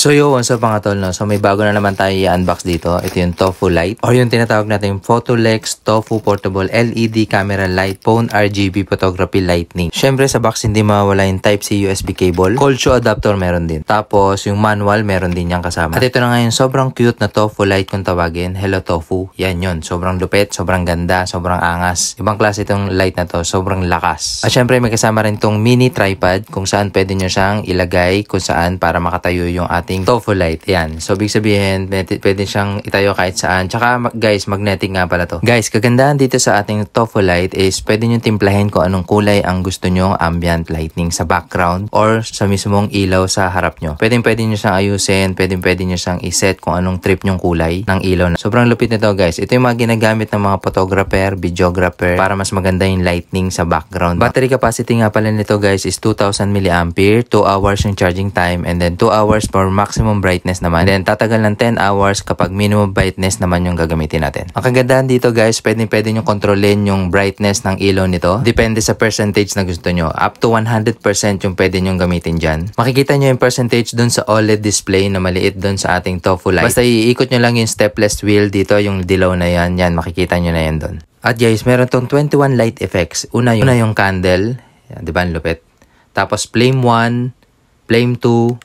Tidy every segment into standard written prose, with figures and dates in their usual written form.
So yo, what's up mga tol, no? So may bago na naman tayo i-unbox dito. Ito yung Tofu Light or yung tinatawag natin Photolex Tofu Portable LED Camera Light Phone RGB Photography Lightning. Syempre sa box hindi mawala yung Type-C USB cable. Cold shoe adapter meron din. Tapos yung manual meron din yan kasama. At ito na nga yung sobrang cute na Tofu Light kung tawagin. Hello Tofu. Yan yun. Sobrang lupit, sobrang ganda, sobrang angas. Ibang klase itong light na to. Sobrang lakas. At syempre may kasama rin tong mini tripod kung saan pwede nyo siyang ilagay kung saan para makatayo yung ating Tofu Light. Yan. So, big sabihin, pwede siyang itayo kahit saan. Tsaka, guys, magnetic nga pala to. Guys, kagandahan dito sa ating Tofu Light is pwede nyo timplahin kung anong kulay ang gusto nyo ambient lighting sa background or sa mismong ilaw sa harap nyo. Pwede nyo siyang ayusin. Pwede nyo siyang iset kung anong trip nyong kulay ng ilaw. Sobrang lupit nito, guys. Ito yung mga ginagamit ng mga photographer, videographer para mas maganda yung lightning sa background. Battery capacity nga pala nito, guys, is 2,000 mAh, 2 hours yung charging time, and then 2 hours for maximum brightness naman. Then, tatagal ng 10 hours kapag minimum brightness naman yung gagamitin natin. Ang kagandahan dito, guys, pwede nyo kontrolin yung brightness ng ilaw nito. Depende sa percentage na gusto nyo. Up to 100% yung pwede nyong gamitin dyan. Makikita nyo yung percentage dun sa OLED display na maliit dun sa ating Tofu Light. Basta iikot nyo lang yung stepless wheel dito, yung dilaw na yan. Yan, makikita nyo na yan dun. At guys, meron tong 21 light effects. Una yung candle. Yan, diba, ang lupit. Tapos, flame 1, flame 2,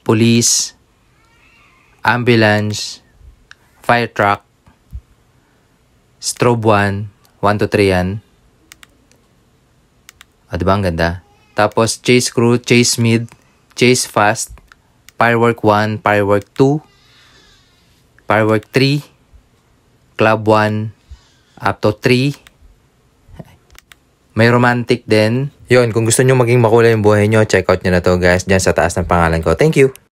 police, ambulance, fire truck, strobe 1, 1 to 3 yan. O, diba ang ganda? Tapos, chase crew, chase mid, chase fast, firework 1, firework 2, firework 3, club 1, up to 3. May romantic din. Yun, kung gusto nyo maging makulay yung buhay nyo, check out nyo na to guys, dyan sa taas ng pangalan ko. Thank you!